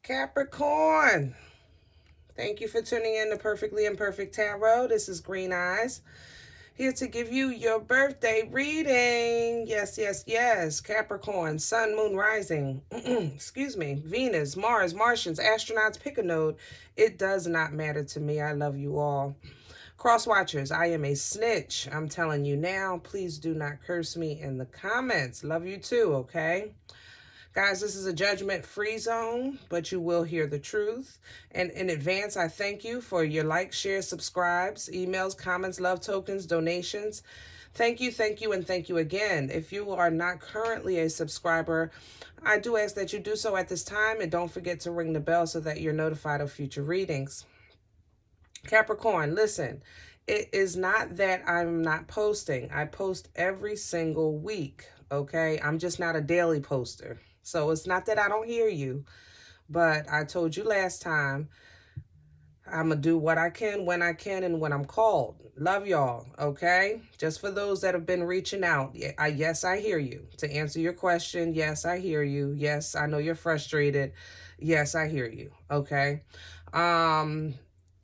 Capricorn, thank you for tuning in to Perfectly Imperfect Tarot. This is Green Eyes, here to give you your birthday reading. Yes, yes, yes. Capricorn, Sun, Moon, Rising, excuse me, Venus, Mars, Martians, astronauts, pick a node. It does not matter to me. I love you all. Cross watchers, I am a snitch. I'm telling you now. Please do not curse me in the comments. Love you too, okay? Guys, this is a judgment-free zone, but you will hear the truth. And in advance, I thank you for your likes, shares, subscribes, emails, comments, love tokens, donations. Thank you, and thank you again. If you are not currently a subscriber, I do ask that you do so at this time, and don't forget to ring the bell so that you're notified of future readings. Capricorn, listen, it is not that I'm not posting. I post every single week, okay? I'm just not a daily poster. So it's not that I don't hear you, but I told you last time, I'm going to do what I can, when I can, and when I'm called. Love y'all, okay? Just for those that have been reaching out, yes, I hear you. To answer your question, yes, I hear you. Yes, I know you're frustrated. Yes, I hear you, okay?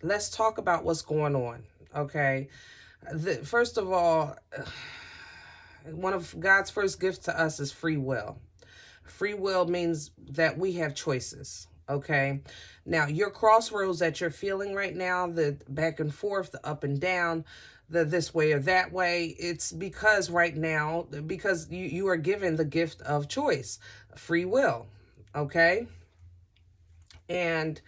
Let's talk about what's going on, okay? First of all, one of God's first gifts to us is free will. Free will means that we have choices, okay? Now, your crossroads that you're feeling right now, the back and forth, the up and down, the this way or that way, it's because right now, because you are given the gift of choice, free will, okay? And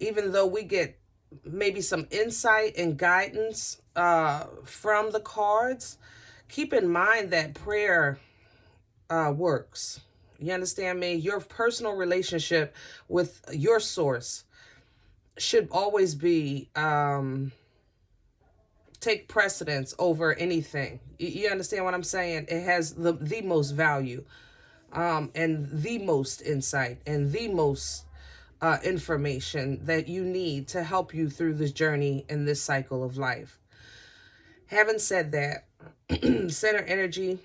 even though we get maybe some insight and guidance from the cards, keep in mind that prayer works. You understand me? Your personal relationship with your source should always be take precedence over anything. You understand what I'm saying? It has the most value and the most insight and the most information that you need to help you through this journey in this cycle of life. Having said that, center energy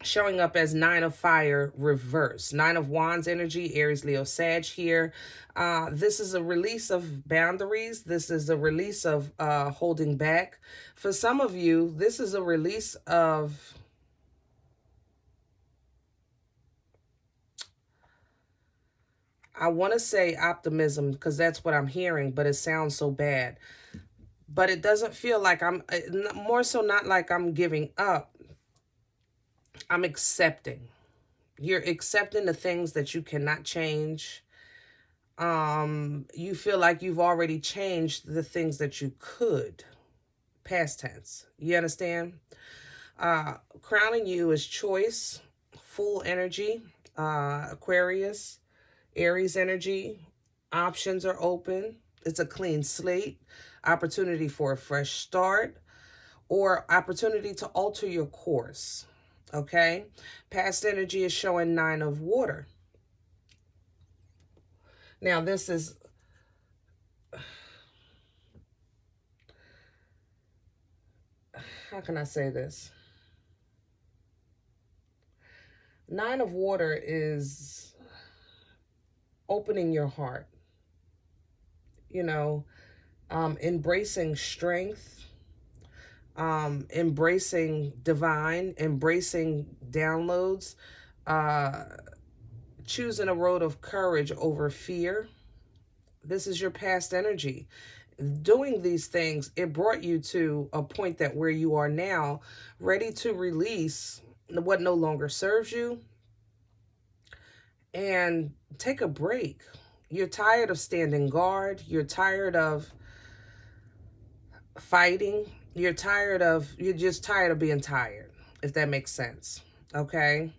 showing up as Nine of Fire reverse. Nine of Wands energy, Aries, Leo, Sag here. This is a release of boundaries. This is a release of holding back. For some of you, this is a release of I want to say optimism because that's what I'm hearing, but it sounds so bad. But it doesn't feel like more so not like I'm giving up. I'm accepting. You're accepting the things that you cannot change. You feel like you've already changed the things that you could. Past tense. You understand? Crowning you is choice, full energy, Aquarius, Aries energy. Options are open. It's a clean slate. Opportunity for a fresh start or opportunity to alter your course. Okay? Past energy is showing Nine of Water. Now, this is... How can I say this? Nine of Water is opening your heart. You know, embracing strength, embracing divine, embracing downloads, choosing a road of courage over fear. This is your past energy. Doing these things, it brought you to a point that where you are now, ready to release what no longer serves you and take a break. You're tired of standing guard. You're tired of fighting. You're just tired of being tired, if that makes sense. Okay?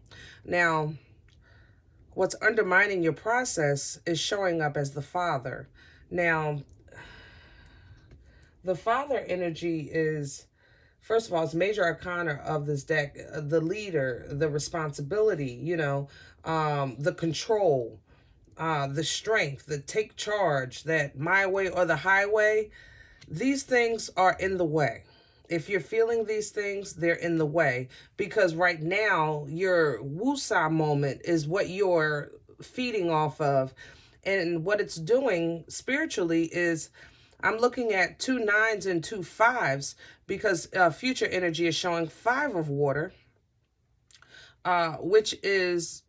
Now, what's undermining your process is showing up as the Father. Now, the Father energy is, first of all, it's major arcana of this deck, the leader, the responsibility, the control, the strength, the take charge, that my way or the highway. These things are in the way. If you're feeling these things, they're in the way. Because right now, your woosah moment is what you're feeding off of. And what it's doing spiritually is I'm looking at 2 9s and 2 5s because future energy is showing 5 of water, which is,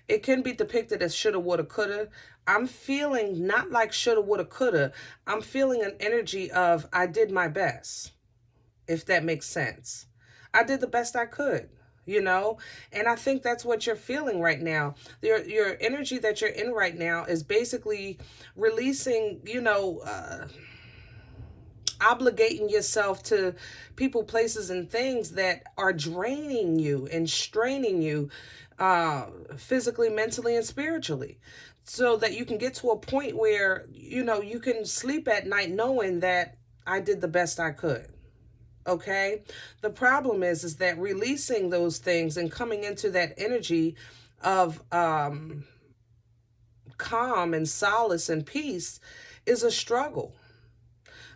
it can be depicted as shoulda, woulda, coulda. I'm feeling not like shoulda, woulda, coulda. I'm feeling an energy of I did my best, if that makes sense. I did the best I could, you know? And I think that's what you're feeling right now. Your energy that you're in right now is basically releasing, you know, obligating yourself to people, places, and things that are draining you and straining you physically, mentally, and spiritually, so that you can get to a point where, you know, you can sleep at night knowing that I did the best I could. Okay? The problem is that releasing those things and coming into that energy of calm and solace and peace is a struggle,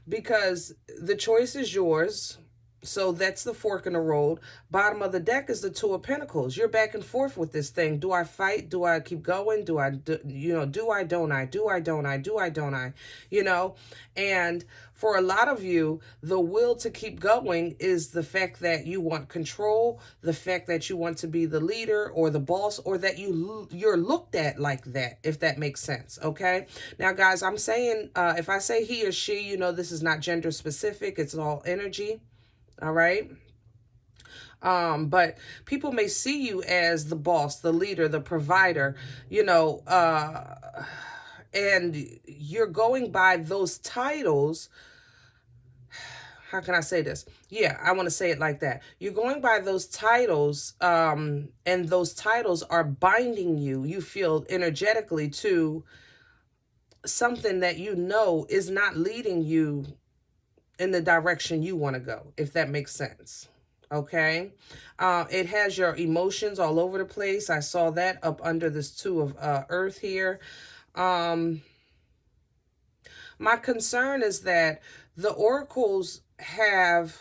because the choice is yours. So that's the fork in the road. Bottom of the deck is the Two of Pentacles. You're back and forth with this thing. Do I fight? Do I keep going? Do I, you know, do I, don't I? Do I, don't I? Do I, don't I? You know, and for a lot of you, the will to keep going is the fact that you want control, the fact that you want to be the leader or the boss, or that you're looked at like that, if that makes sense. Okay. Now, guys, I'm saying, if I say he or she, you know, this is not gender specific. It's all energy. All right. But people may see you as the boss, the leader, the provider, you know, and you're going by those titles. How can I say this? Yeah, I want to say it like that. You're going by those titles, and those titles are binding you. You feel energetically to something that you know is not leading you in the direction you want to go, if that makes sense. Okay. It has your emotions all over the place. I saw that up under this Two of Earth here. My concern is that the oracles have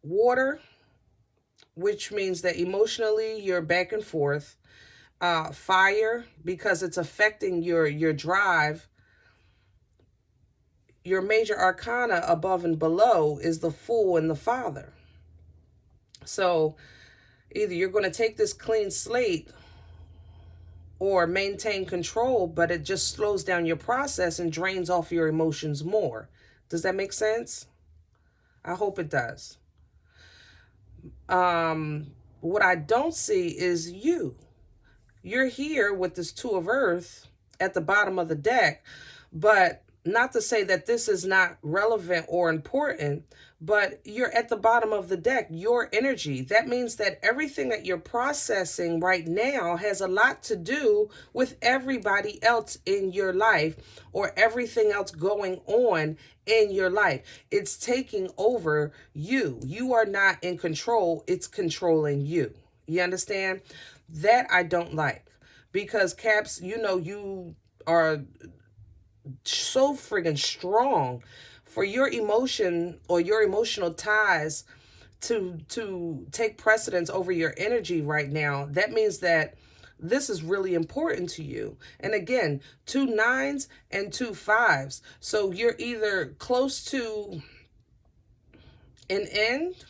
water, which means that emotionally you're back and forth. Fire, because it's affecting your drive. Your major arcana above and below is the Fool and the Father. So either you're going to take this clean slate or maintain control, but it just slows down your process and drains off your emotions more. Does that make sense? I hope it does. What I don't see is you. You're here with this Two of Earth at the bottom of the deck, but not to say that this is not relevant or important, but you're at the bottom of the deck, your energy. That means that everything that you're processing right now has a lot to do with everybody else in your life, or everything else going on in your life. It's taking over you. You are not in control. It's controlling you. You understand? That I don't like, because Caps, you know, you are so friggin' strong for your emotion or your emotional ties to take precedence over your energy right now. That means that this is really important to you. And again, 2 9s and 2 5s. So you're either close to an end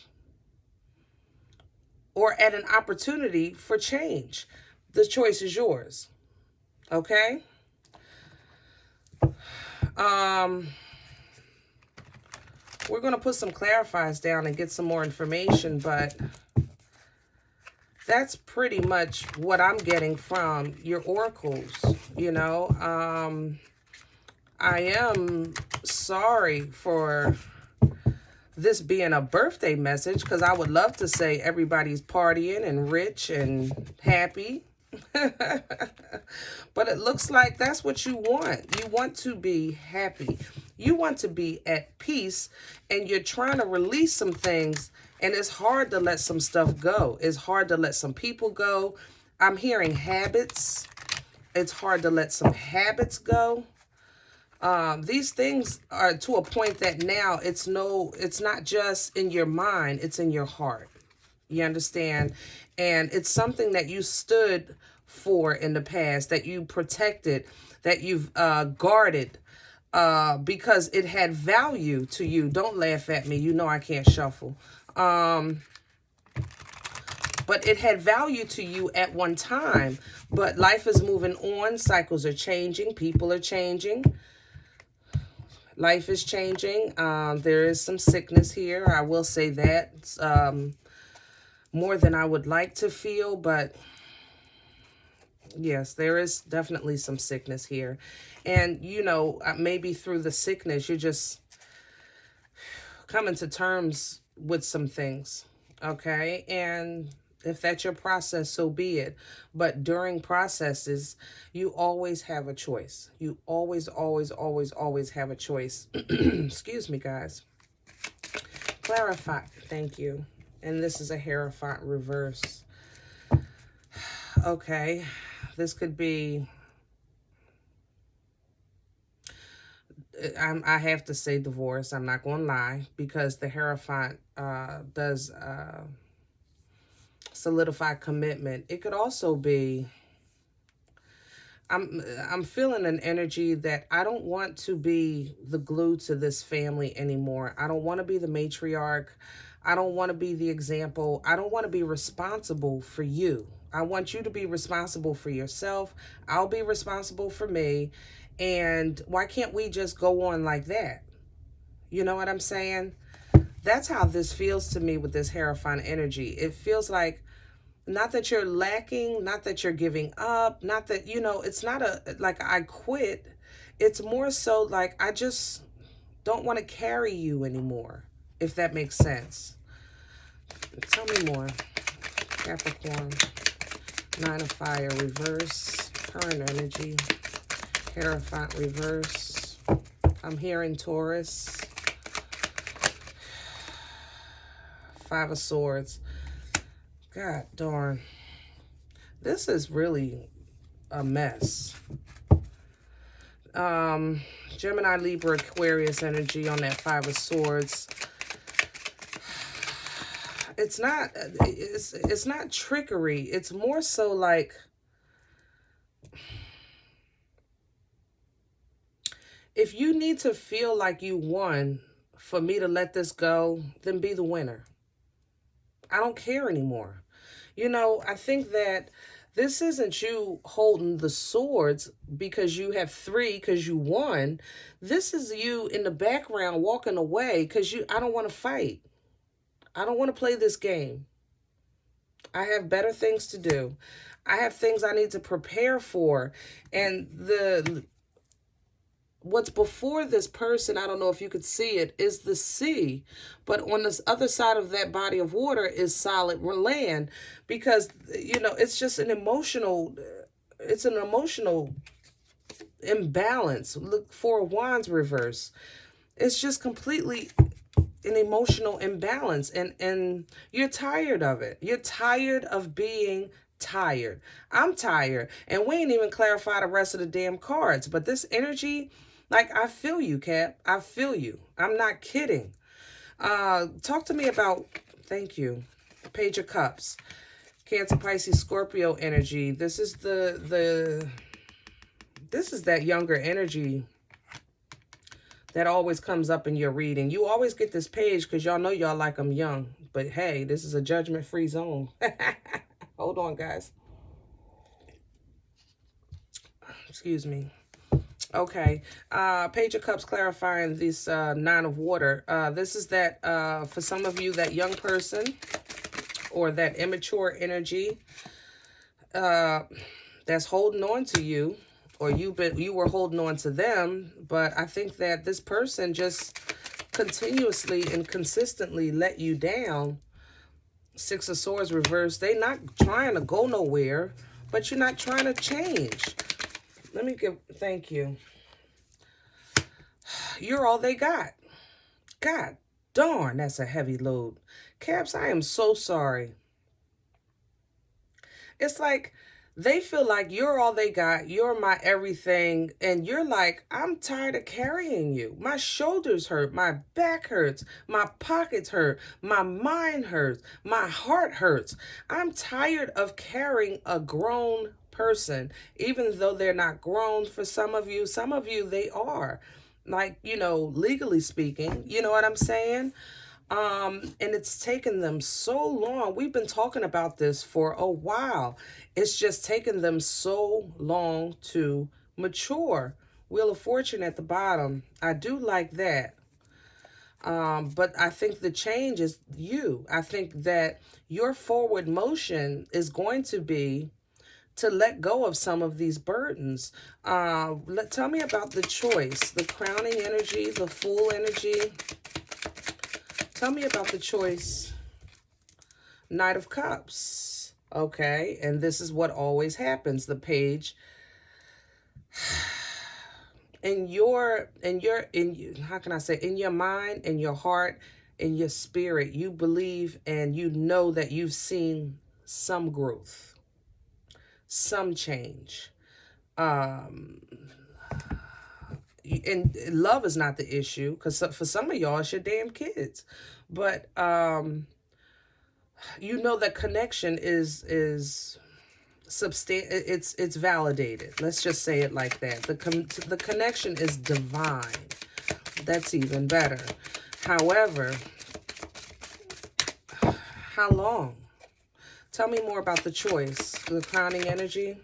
or at an opportunity for change. The choice is yours. Okay? We're going to put some clarifiers down and get some more information, but that's pretty much what I'm getting from your oracles, you know. I am sorry for this being a birthday message, because I would love to say everybody's partying and rich and happy. But it looks like that's what you want. You want to be happy. You want to be at peace, and you're trying to release some things, and it's hard to let some stuff go. It's hard to let some people go. I'm hearing habits. It's hard to let some habits go. These things are to a point that now it's not just in your mind, it's in your heart. You understand? And it's something that you stood for in the past, that you protected, that you've guarded, because it had value to you. Don't laugh at me. You know I can't shuffle. But it had value to you at one time. But life is moving on. Cycles are changing. People are changing. Life is changing. There is some sickness here. I will say that. More than I would like to feel, but yes, there is definitely some sickness here. And, you know, maybe through the sickness, you're just coming to terms with some things, okay? And if that's your process, so be it. But during processes, you always have a choice. You always, always, always, always have a choice. Excuse me, guys. Clarify. Thank you. And this is a Hierophant reverse. Okay. This could be... I have to say divorce. I'm not going to lie. Because the Hierophant does solidify commitment. It could also be... I'm feeling an energy that I don't want to be the glue to this family anymore. I don't want to be the matriarch. I don't want to be the example. I don't want to be responsible for you. I want you to be responsible for yourself. I'll be responsible for me. And why can't we just go on like that? You know what I'm saying? That's how this feels to me with this Hierophant energy. It feels like, not that you're lacking, not that you're giving up, not that, you know, it's not like I quit. It's more so like I just don't want to carry you anymore, if that makes sense. Tell me more. Capricorn, Nine of Fire, reverse, current energy, Hierophant, reverse. I'm hearing Taurus, Five of Swords. God darn. This is really a mess. Gemini, Libra, Aquarius energy on that Five of Swords. It's not trickery. It's more so like, if you need to feel like you won for me to let this go, then be the winner. I don't care anymore. You know, I think that this isn't you holding the swords because you have three, because you won. This is you in the background walking away because I don't want to fight. I don't want to play this game. I have better things to do. I have things I need to prepare for. And what's before this person, I don't know if you could see it, is the sea. But on this other side of that body of water is solid land. Because, you know, it's just an emotional imbalance. Look, Four of Wands reverse. It's just completely an emotional imbalance. And you're tired of it. You're tired of being tired. I'm tired. And we ain't even clarified the rest of the damn cards. But this energy... like, I feel you, Cap. I feel you. I'm not kidding. Talk to me about, thank you, Page of Cups. Cancer, Pisces, Scorpio energy. This is this is that younger energy that always comes up in your reading. You always get this page because y'all know y'all like them young. But hey, this is a judgment-free zone. Hold on, guys. Excuse me. Okay, Page of Cups clarifying this Nine of Water. This is that, for some of you, that young person or that immature energy that's holding on to you, or you were holding on to them, but I think that this person just continuously and consistently let you down. Six of Swords reversed. They not trying to go nowhere, but you're not trying to change. Let me thank you. You're all they got. God darn, that's a heavy load. Caps, I am so sorry. It's like They feel like you're all they got. You're my everything. And you're like, I'm tired of carrying you. My shoulders hurt. My back hurts. My pockets hurt. My mind hurts. My heart hurts. I'm tired of carrying a grown person, even though they're not grown for some of you. Some of you, they are. Like, you know, legally speaking, you know what I'm saying? And it's taken them so long. We've been talking about this for a while. It's just taken them so long to mature. Wheel of Fortune at the bottom. I do like that. But I think the change is you. I think that your forward motion is going to be to let go of some of these burdens. Tell me about the choice, the crowning energy, the Fool energy. Tell me about the choice. Knight of Cups. Okay, and this is what always happens. The Page. How can I say, in your mind, in your heart, in your spirit, you believe and you know that you've seen some growth, some change. And love is not the issue, because for some of y'all, it's your damn kids. But you know that connection is it's validated. Let's just say it like that. The connection is divine. That's even better. However, how long? Tell me more about the choice. The crowning energy.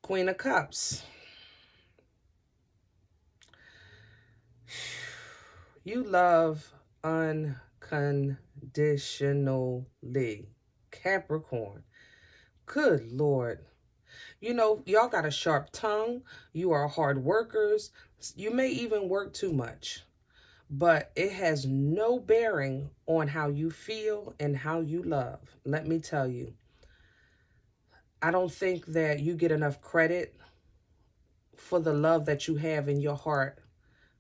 Queen of Cups. You love unconditionally. Capricorn. Good Lord. You know, y'all got a sharp tongue. You are hard workers. You may even work too much. But it has no bearing on how you feel and how you love. Let me tell you. I don't think that you get enough credit for the love that you have in your heart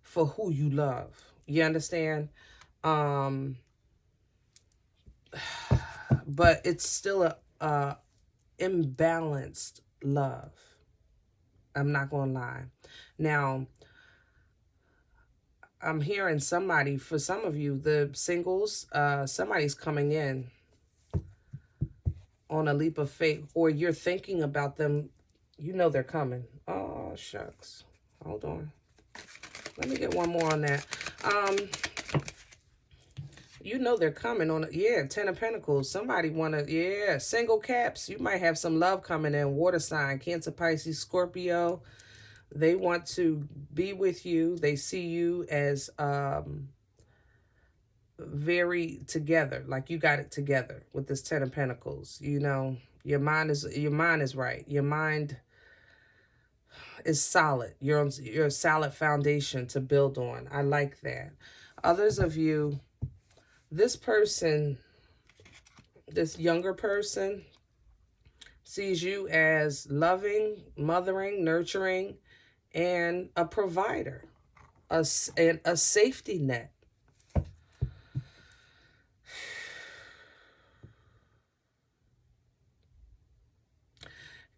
for who you love. You understand? But it's still a imbalanced love. I'm not gonna lie. Now, I'm hearing somebody, for some of you, the singles, somebody's coming in on a leap of faith, or you're thinking about them. You know they're coming. Oh, shucks. Hold on. Let me get one more on that. You know they're coming on, yeah, 10 of Pentacles. Somebody yeah, single caps. You might have some love coming in. Water sign, Cancer, Pisces, Scorpio. They want to be with you. They see you as very together, like you got it together with this 10 of Pentacles. You know, your mind is right. Your mind is solid. You're a solid foundation to build on. I like that. Others of you, this person, this younger person, sees you as loving, mothering, nurturing, and a provider, a safety net.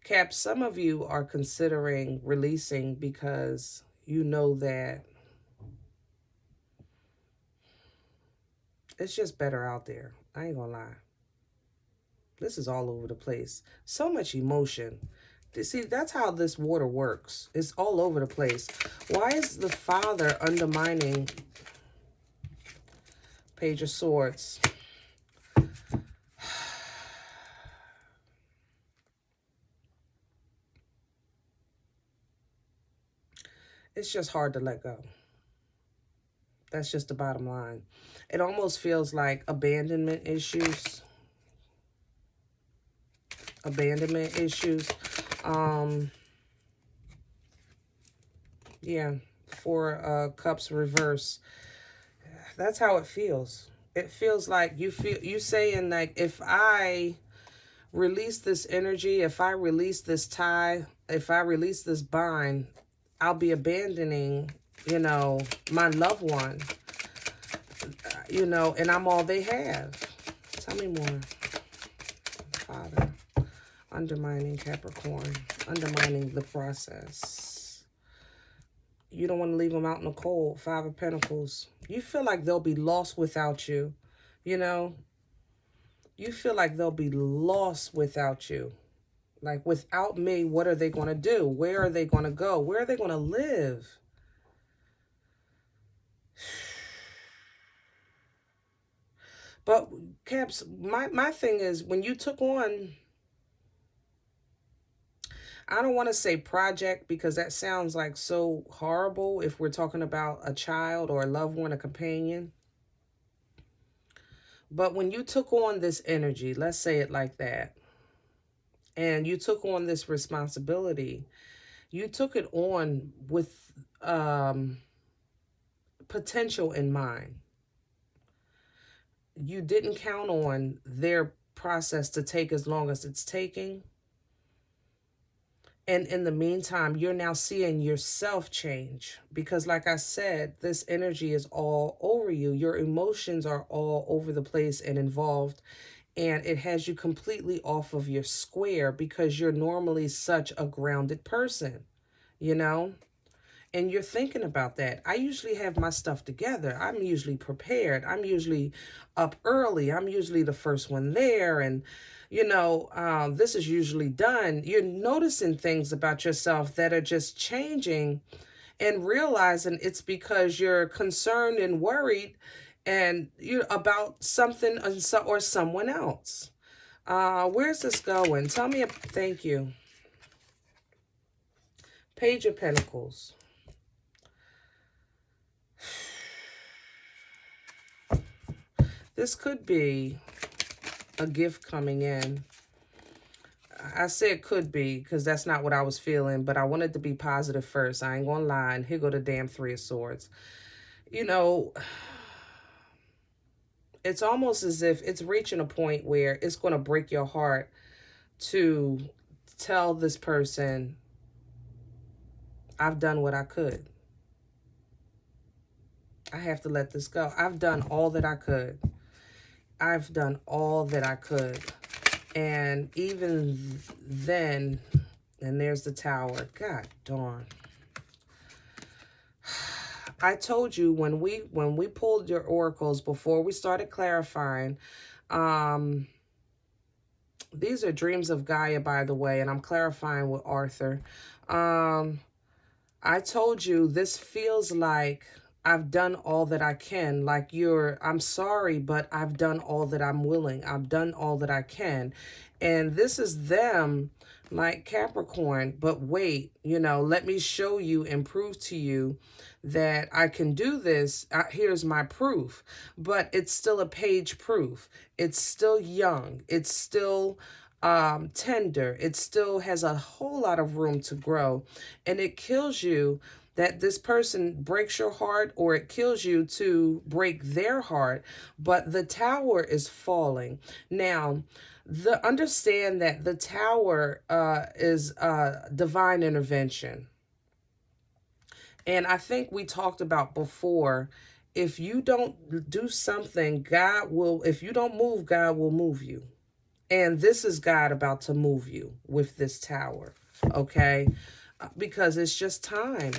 Cap, some of you are considering releasing because you know that it's just better out there. I ain't gonna lie. This is all over the place. So much emotion. See, that's how this water works. It's all over the place. Why is the Father undermining Page of Swords? It's just hard to let go. That's just the bottom line. It almost feels like abandonment issues. Abandonment issues. Yeah, Four Cups reverse. That's how it feels. It feels like you saying, like, if I release this energy, if I release this tie, if I release this bind, I'll be abandoning, you know, my loved one, you know, and I'm all they have. Tell me more, Father. Undermining Capricorn. Undermining the process. You don't want to leave them out in the cold. 5 of Pentacles. You feel like they'll be lost without you. You know? You feel like they'll be lost without you. Like, without me, what are they going to do? Where are they going to go? Where are they going to live? But, Caps, my thing is, when you took on, I don't want to say project because that sounds like so horrible if we're talking about a child or a loved one, a companion. But when you took on this energy, let's say it like that, and you took on this responsibility, you took it on with potential in mind. You didn't count on their process to take as long as it's taking. And in the meantime, you're now seeing yourself change. Because like I said, this energy is all over you. Your emotions are all over the place and involved. And it has you completely off of your square because you're normally such a grounded person, you know? And you're thinking about that. I usually have my stuff together. I'm usually prepared. I'm usually up early. I'm usually the first one there. And, you know, this is usually done. You're noticing things about yourself that are just changing and realizing it's because you're concerned and worried and about something or someone else. Where's this going? Tell me. Thank you. Page of Pentacles. This could be a gift coming in. I said could be because that's not what I was feeling, but I wanted to be positive first. I ain't gonna lie. And here go the damn 3 of Swords. You know, it's almost as if it's reaching a point where it's going to break your heart to tell this person, I've done what I could. I have to let this go. I've done all that I could. I've done all that I could. And even then, and there's the Tower. God darn. I told you when we pulled your oracles before we started clarifying, these are dreams of Gaia, by the way, and I'm clarifying with Arthur. I told you this feels like I've done all that I can. Like I'm sorry, but I've done all that I'm willing. I've done all that I can. And this is them, like Capricorn, but wait, let me show you and prove to you that I can do this. Here's my proof. But it's still a page proof. It's still young. It's still tender. It still has a whole lot of room to grow. And it kills you that this person breaks your heart, or it kills you to break their heart. But the Tower is falling. Now, understand that the Tower is divine intervention. And I think we talked about before, if you don't do something, if you don't move, God will move you. And this is God about to move you with this Tower, okay? Because it's just time.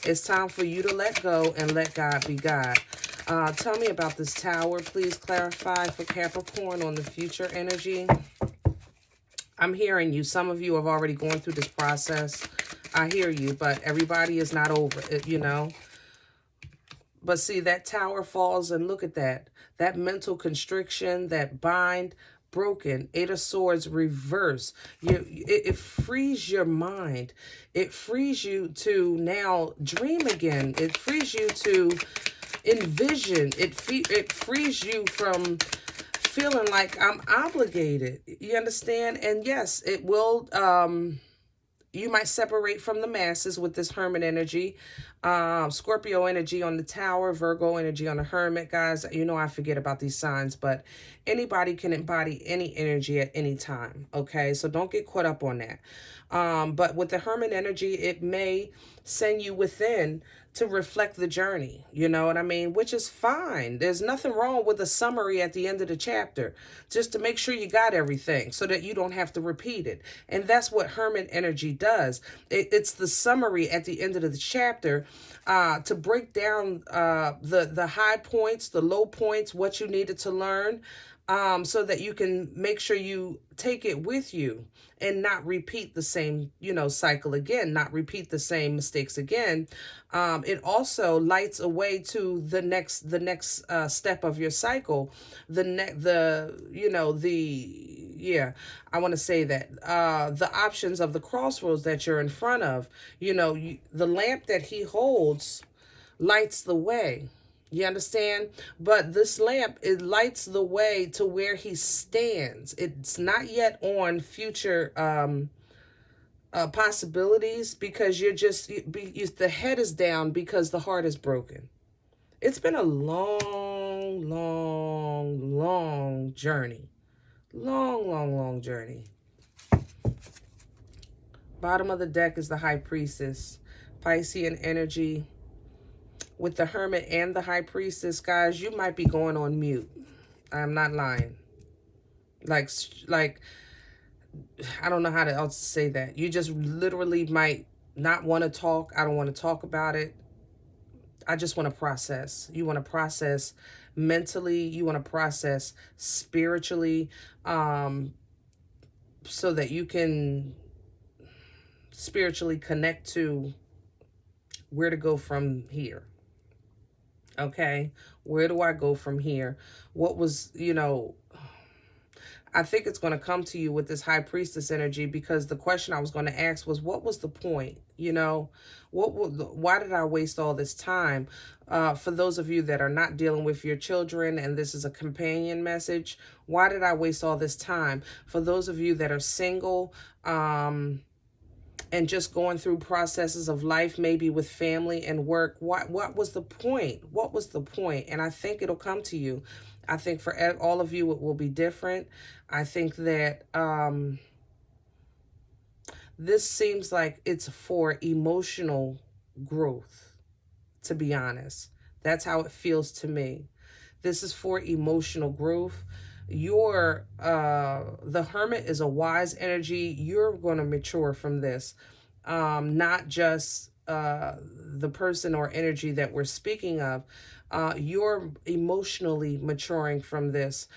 It's time for you to let go and let God be God. Tell me about this Tower. Please clarify for Capricorn on the future energy. I'm hearing you. Some of you have already gone through this process. I hear you, but everybody is not over it, But see, that Tower falls, and look at that. That mental constriction, that bind, broken. 8 of Swords reverse. It frees your mind. It frees you to now dream again. It frees you to envision. It frees you from feeling like I'm obligated. You understand? And yes, it will, you might separate from the masses with this Hermit energy. Scorpio energy on the Tower, Virgo energy on the Hermit. Guys, I forget about these signs, but anybody can embody any energy at any time, okay? So don't get caught up on that. But with the Hermit energy, it may send you within to reflect the journey, you know what I mean? Which is fine. There's nothing wrong with a summary at the end of the chapter, just to make sure you got everything so that you don't have to repeat it. And that's what Hermit energy does. It's the summary at the end of the chapter, to break down the high points, the low points, what you needed to learn, so that you can make sure you take it with you and not repeat the same, cycle again, not repeat the same mistakes again. It also lights a way to the next step of your cycle, I want to say that the options of the crossroads that you're in front of, the lamp that he holds lights the way. You understand? But this lamp, it lights the way to where he stands. It's not yet on future possibilities, because the head is down because the heart is broken. It's been a long, long, long journey. Long, long, long journey. Bottom of the deck is the High Priestess. Piscean energy. With the Hermit and the High Priestess, guys, you might be going on mute. I'm not lying. Like, I don't know how else to say that. You just literally might not want to talk. I don't want to talk about it. I just want to process. You want to process mentally. You want to process spiritually, so that you can spiritually connect to where to go from here. Okay, where do I go from here? What was, I think it's going to come to you with this High Priestess energy, because the question I was going to ask was, what was the point? Why did I waste all this time? For those of you that are not dealing with your children, and this is a companion message, why did I waste all this time? For those of you that are single, and just going through processes of life, maybe with family and work, what was the point? What was the point? And I think it'll come to you. I think for all of you, it will be different. I think that this seems like it's for emotional growth, to be honest. That's how it feels to me. This is for emotional growth. The Hermit is a wise energy. You're going to mature from this. Not just the person or energy that we're speaking of. You're emotionally maturing from this.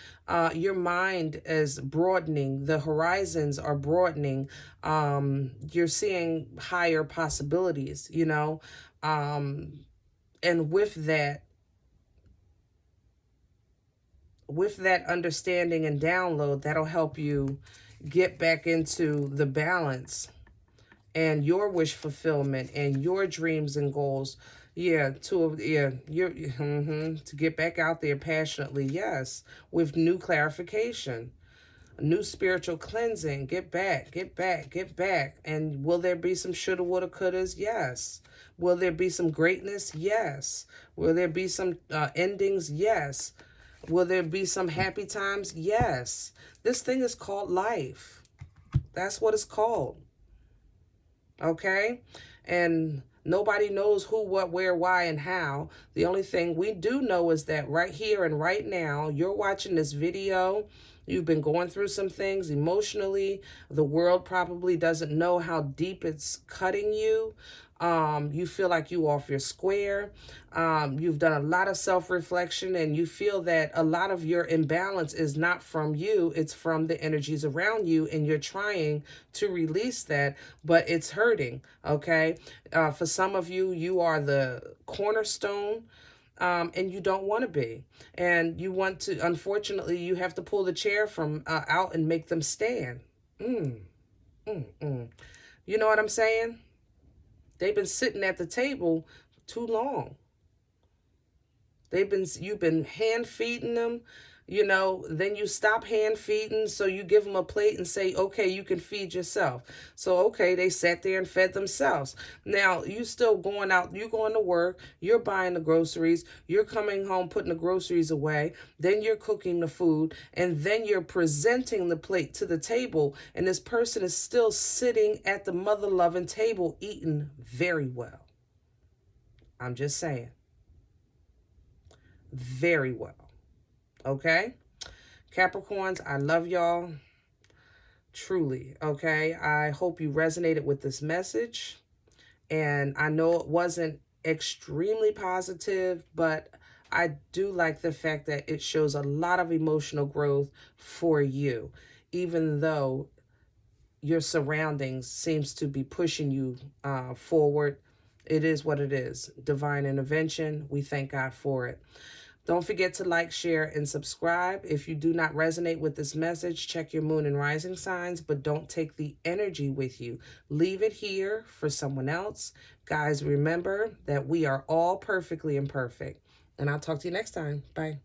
Your mind is broadening. The horizons are broadening. You're seeing higher possibilities, and with that understanding and download, that'll help you get back into the balance and your wish fulfillment and your dreams and goals. To get back out there passionately, yes, with new clarification, new spiritual cleansing. Get back. And will there be some shoulda, woulda, couldas? Yes. Will there be some greatness? Yes. Will there be some endings? Yes. Will there be some happy times? Yes. This thing is called life. That's what it's called. Okay? And nobody knows who, what, where, why, and how. The only thing we do know is that right here and right now, you're watching this video. You've been going through some things emotionally. The world probably doesn't know how deep it's cutting you. You feel like you off your square. You've done a lot of self-reflection, and you feel that a lot of your imbalance is not from you. It's from the energies around you, and you're trying to release that, but it's hurting, okay? For some of you, you are the cornerstone, and you don't want to be. And you want to, unfortunately, you have to pull the chair from out and make them stand. You know what I'm saying? They've been sitting at the table too long. You've been hand feeding them, then you stop hand feeding, so you give them a plate and say, okay, you can feed yourself. So, okay, they sat there and fed themselves. Now, you still going out, you're going to work, you're buying the groceries, you're coming home, putting the groceries away, then you're cooking the food, and then you're presenting the plate to the table, and this person is still sitting at the mother-loving table eating very well. I'm just saying. Very well. Okay? Capricorns, I love y'all. Truly. Okay? I hope you resonated with this message. And I know it wasn't extremely positive, but I do like the fact that it shows a lot of emotional growth for you, even though your surroundings seems to be pushing you forward. It is what it is. Divine intervention. We thank God for it. Don't forget to like, share, and subscribe. If you do not resonate with this message, check your moon and rising signs, but don't take the energy with you. Leave it here for someone else. Guys, remember that we are all perfectly imperfect. And I'll talk to you next time. Bye.